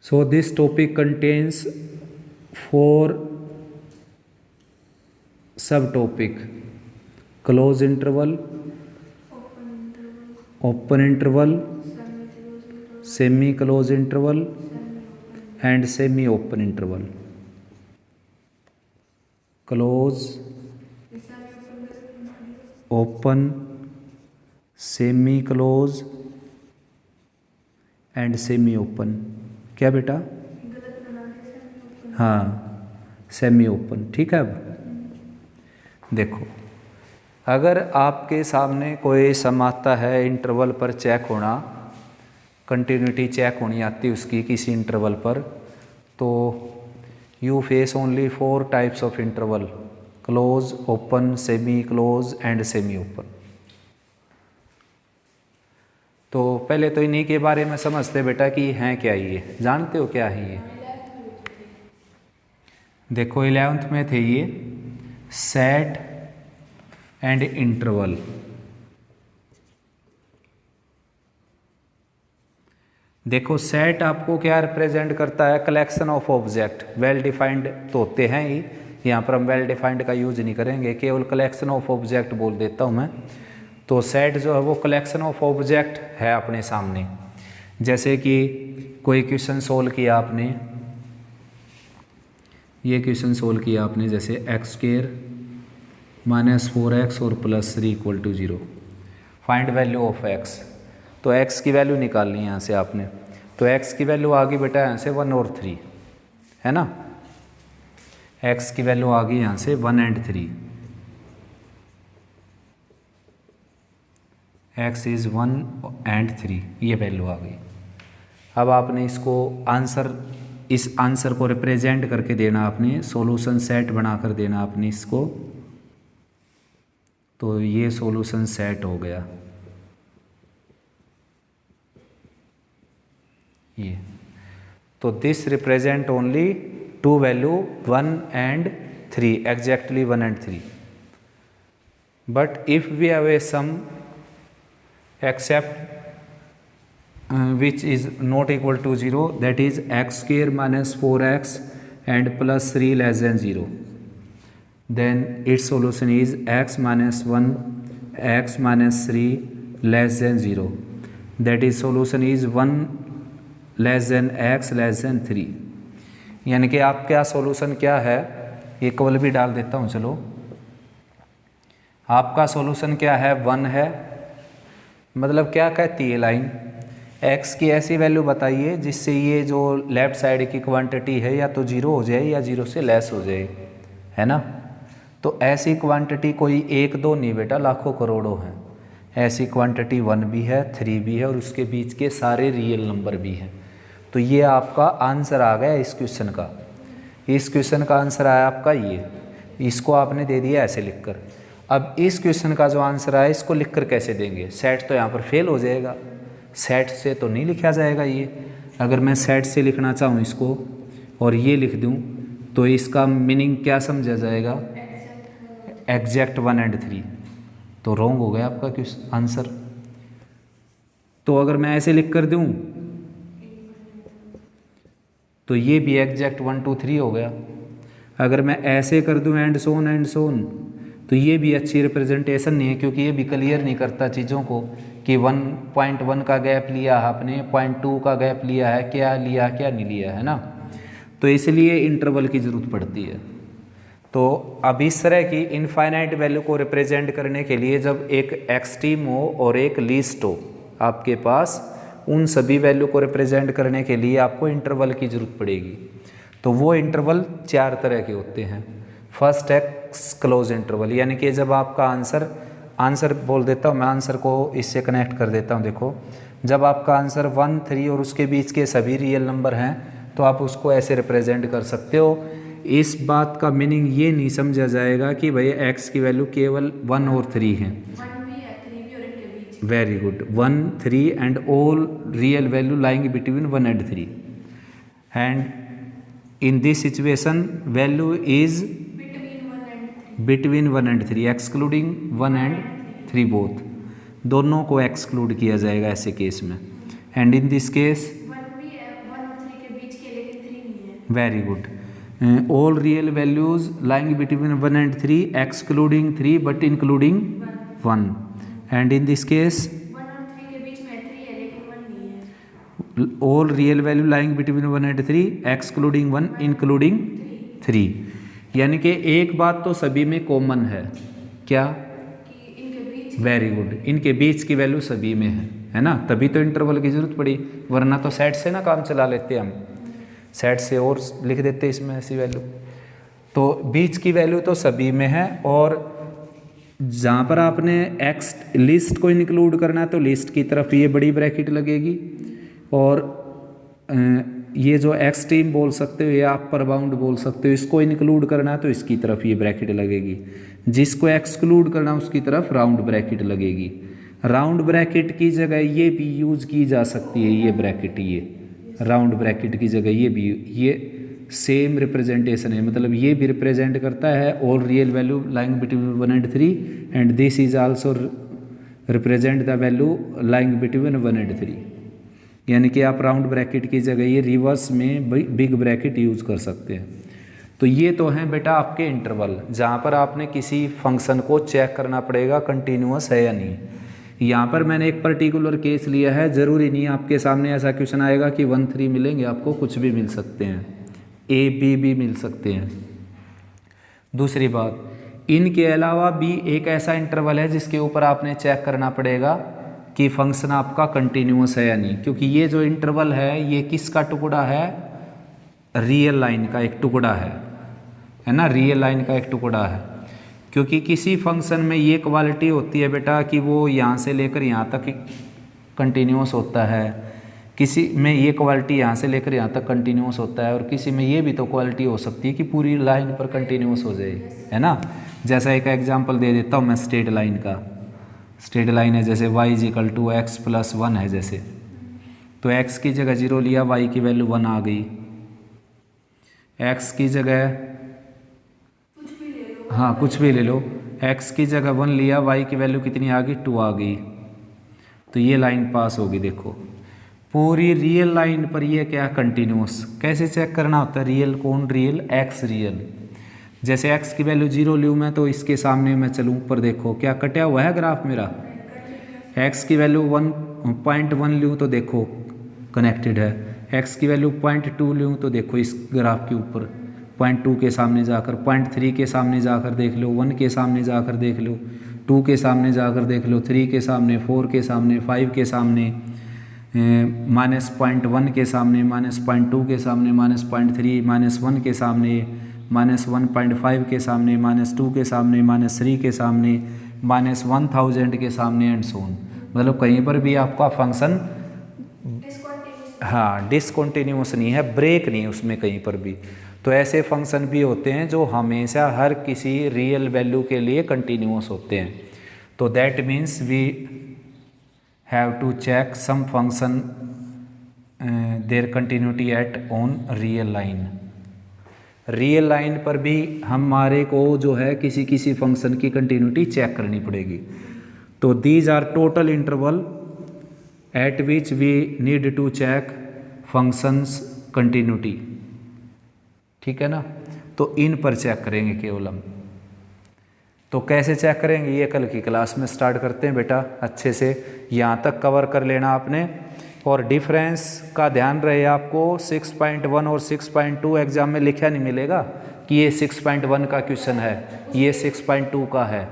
So this topic contains 4 subtopic: close interval, open interval, semi-close interval and semi-open interval। close, open, semi-close and semi-open। क्या बेटा? हाँ, सेमी ओपन। ठीक है। अब देखो, अगर आपके सामने कोई सम आता है इंटरवल पर चेक होना, कंटिन्यूटी चेक होनी आती उसकी किसी इंटरवल पर, तो you face only 4 types of interval, close, open, semi close and semi open. तो पहले तो इन्हीं के बारे में समझते बेटा कि हैं क्या ये, जानते हो क्या है ये? देखो 11th में थे ये सेट एंड इंटरवल। देखो सेट आपको क्या रिप्रेजेंट करता है? Collection of object. Well defined तो होते हैं ही, यहाँ पर हम वेल डिफाइंड का यूज नहीं करेंगे, केवल कलेक्शन ऑफ ऑब्जेक्ट बोल देता हूँ मैं। तो सेट जो है वो कलेक्शन ऑफ ऑब्जेक्ट है अपने सामने। जैसे कि कोई क्वेश्चन सोल्व किया आपने, ये क्वेश्चन सोल्व किया आपने, जैसे एक्स स्क्वायर माइनस 4x और plus 3 equal to 0, find value of x। तो x की वैल्यू निकालनी है यहाँ से आपने। तो x की वैल्यू आ गई बेटा यहाँ से 1 और 3, है ना। x की वैल्यू आ गई यहाँ से 1 एंड 3। x इज़ 1 एंड 3, ये वैल्यू आ गई। अब आपने इसको आंसर, इस आंसर को रिप्रेजेंट करके देना आपने, सॉल्यूशन सेट बनाकर देना आपने इसको। तो ये सॉल्यूशन सेट हो गया ये। तो this represent only 2 value 1 and 3, exactly 1 and 3। But if we have a sum except which is not equal to 0, that is x square minus 4x and plus 3 less than 0, then its solution is x minus 1 x minus 3 less than 0, that is solution is 1 less than x less than 3। यानी कि आपका solution क्या है, equal भी डाल देता हूँ। चलो, आपका सॉल्यूशन क्या है? 1 है। मतलब क्या कहती है लाइन? x की ऐसी वैल्यू बताइए जिससे ये जो लेफ्ट साइड की क्वांटिटी है या तो 0 हो जाए या 0 से लेस हो जाए, है ना। तो ऐसी क्वांटिटी कोई 1 2 नहीं बेटा, लाखों करोड़ों हैं। ऐसी क्वांटिटी 1 भी है, 3 भी है और उसके बीच के सारे रियल नंबर भी हैं। तो ये आपका आंसर आ गया इस क्वेश्चन का। इस क्वेश्चन का आंसर आया आपका ये, इसको आपने दे दिया ऐसे लिखकर। अब इस क्वेश्चन का जो आंसर आया इसको लिखकर कैसे देंगे? सेट तो यहाँ पर फेल हो जाएगा, सेट से तो नहीं लिखा जाएगा ये। अगर मैं सेट से लिखना चाहूँ इसको और ये लिख दूँ तो इसका मीनिंग क्या समझा जाएगा? Exact 1 and 3। तो रॉन्ग हो गया आपका क्वेश्चन आंसर। तो अगर मैं ऐसे लिख कर दूँ तो ये भी एग्जैक्ट 1 2 3 हो गया। अगर मैं ऐसे कर दूँ एंड सोन तो ये भी अच्छी रिप्रेजेंटेशन नहीं है, क्योंकि ये भी क्लियर नहीं करता चीज़ों को कि 1.1 का गैप लिया आपने, 0.2 का गैप लिया है, क्या लिया क्या नहीं लिया, है ना। तो इसलिए इंटरवल की ज़रूरत पड़ती है। तो अब इस तरह की इनफाइनाइट वैल्यू को रिप्रेजेंट करने के लिए जब एक एक्सट्रीम हो और एक लीस्ट हो आपके पास, उन सभी वैल्यू को रिप्रेजेंट करने के लिए आपको इंटरवल की ज़रूरत पड़ेगी। तो वो इंटरवल 4 तरह के होते हैं। फर्स्ट है क्लोज इंटरवल, यानी कि जब आपका आंसर बोल देता हूँ मैं, आंसर को इससे कनेक्ट कर देता हूँ। देखो, जब आपका आंसर 1 3 और उसके बीच के सभी रियल नंबर हैं तो आप उसको ऐसे रिप्रेजेंट कर सकते हो। इस बात का मीनिंग ये नहीं समझा जाएगा कि भाई x की वैल्यू केवल 1 और 3 हैं। Very good. 1 3 and all real value lying between 1 and 3, and in this situation value is between 1 and 3, excluding 1 and 3 both, दोनों को एक्सक्लूड किया जाएगा ऐसे केस में। एंड इन दिस केस 1 और 3 के बीच के, लेकिन 3 नहीं है। Very good. All real values lying between 1 and 3 excluding 3 but including 1, and in this case 1 और 3 के बीच में 3 है लेकिन 1 नहीं है। All real value lying between 1 and 3 excluding 1 including 3। यानी कि एक बात तो सभी में कॉमन है, क्या? कि इनके बीच, वेरी गुड, इनके बीच की वैल्यू सभी में है ना। तभी तो इंटरवल की जरूरत पड़ी, वरना तो सेट से ना काम चला लेते हम, सेट से और लिख देते इसमें ऐसी वैल्यू। तो बीच की वैल्यू तो सभी में है, और जहाँ पर आपने एक्स लिस्ट को इंक्लूड करना है तो लिस्ट की तरफ ये बड़ी ब्रैकेट लगेगी, और ये जो एक्सट्रीम बोल सकते हो या अपर बाउंड बोल सकते हो, इसको इंक्लूड करना है तो इसकी तरफ ये ब्रैकेट लगेगी। जिसको एक्सक्लूड करना है उसकी तरफ राउंड ब्रैकेट लगेगी। राउंड ब्रैकेट की जगह ये भी यूज की जा सकती है, ये ब्रैकेट, ये राउंड ब्रैकेट की जगह ये भी, ये सेम रिप्रेजेंटेशन है, मतलब ये भी रिप्रेजेंट करता है all real value lying between 1 and 3, and this is also represent the value lying between 1 and 3। यानी कि आप राउंड ब्रैकेट की जगह ये रिवर्स में बिग ब्रैकेट यूज कर सकते हैं। तो ये तो हैं बेटा आपके इंटरवल, जहाँ पर आपने किसी फंक्शन को चेक करना पड़ेगा कंटिन्यूअस है या नहीं। यहाँ पर मैंने एक पर्टिकुलर केस लिया है, ज़रूरी नहीं आपके सामने ऐसा क्वेश्चन आएगा कि 1 3 मिलेंगे, आपको कुछ भी मिल सकते हैं, ए बी भी मिल सकते हैं। दूसरी बात, इनके अलावा भी एक ऐसा इंटरवल है जिसके ऊपर आपने चेक करना पड़ेगा कि फंक्शन आपका कंटिन्यूअस है या नहीं, क्योंकि ये जो इंटरवल है ये किसका टुकड़ा है, रियल लाइन का एक टुकड़ा है ना, रियल लाइन का एक टुकड़ा है। क्योंकि किसी फंक्शन में ये क्वालिटी होती है बेटा कि वो यहाँ से लेकर यहाँ तक कंटिन्यूअस होता है, किसी में ये क्वालिटी यहाँ से लेकर यहाँ तक कंटिन्यूअस होता है, और किसी में ये भी तो क्वालिटी हो सकती है कि पूरी लाइन पर कंटिन्यूअस हो जाए, है ना। जैसा एक एग्जांपल दे देता हूँ मैं स्ट्रेट लाइन का। स्ट्रेट लाइन है जैसे y = x+1 है जैसे, तो x की जगह 0 लिया, y की वैल्यू 1 आ गई। x की जगह हाँ कुछ भी ले लो, x की जगह 1 लिया, y की वैल्यू कितनी आ गई, 2 आ गई। तो ये लाइन पास होगी। देखो पूरी रियल लाइन पर ये क्या कंटिन्यूअस, कैसे चेक करना होता है, रियल कौन, रियल x रियल। जैसे x की वैल्यू 0 लूँ मैं तो इसके सामने मैं चलूँ ऊपर, देखो क्या कटा हुआ है ग्राफ मेरा। x की वैल्यू 1.1 लूँ तो देखो कनेक्टेड है, x की वैल्यू 0.2 लूँ तो देखो इस ग्राफ के ऊपर 0.2 के सामने जाकर, 0.3 के सामने जाकर देख लो, 1 के सामने जाकर देख लो, 2 के सामने जाकर देख लो, 3 के सामने, 4 के सामने, 5 के सामने, -0.1 के सामने, -0.2 के सामने, -0.3, -1 के सामने, -1.5 के सामने, -2 के सामने, -3 के सामने, -1000 के सामने एंड सो ऑन। मतलब कहीं पर भी आपका फंक्शन हाँ डिसकंटिन्यूअस नहीं है, ब्रेक नहीं है उसमें कहीं पर भी। तो ऐसे फंक्शन भी होते हैं जो हमेशा हर किसी रियल वैल्यू के लिए कंटिन्यूअस होते हैं। तो that means we have to check some function their continuity at on real line. Real line पर भी हमारे को जो है किसी किसी फंक्शन की कंटिन्यूटी चेक करनी पड़ेगी। तो these are total interval at which we need to check functions continuity, ठीक है ना। तो इन पर चेक करेंगे केवल हम। तो कैसे चेक करेंगे ये कल की क्लास में स्टार्ट करते हैं बेटा, अच्छे से यहाँ तक कवर कर लेना आपने। और डिफरेंस का ध्यान रहे आपको, 6.1 और 6.2 एग्जाम में लिखा नहीं मिलेगा कि ये 6.1 का क्वेश्चन है, ये 6.2 का है,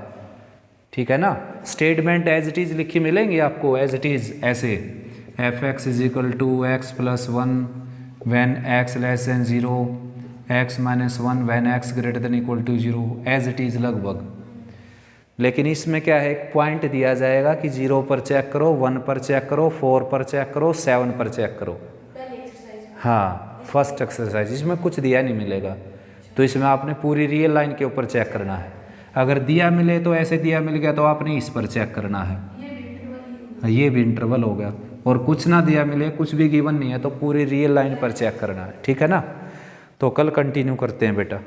ठीक है ना। स्टेटमेंट एज इट इज़ लिखी मिलेंगी आपको, एज इट इज़ ऐसे f(x = x+1 when x <0, x -1 when x > 0, as it is लगभग। लेकिन इसमें क्या है, एक पॉइंट दिया जाएगा कि 0 पर चेक करो, 1 पर चेक करो, 4 पर चेक करो, 7 पर चेक करो। हाँ फर्स्ट एक्सरसाइज, इसमें कुछ दिया नहीं मिलेगा। तो इसमें आपने पूरी रियल लाइन के ऊपर चेक करना है। अगर दिया मिले तो ऐसे दिया मिल गया तो आपने इस पर चेक करना है, ये भी इंटरवल हो गया। और कुछ ना दिया मिले, कुछ भी गिवन नहीं है तो पूरी रियल लाइन पर चेक करना है, ठीक है ना। तो कल कंटिन्यू करते हैं बेटा।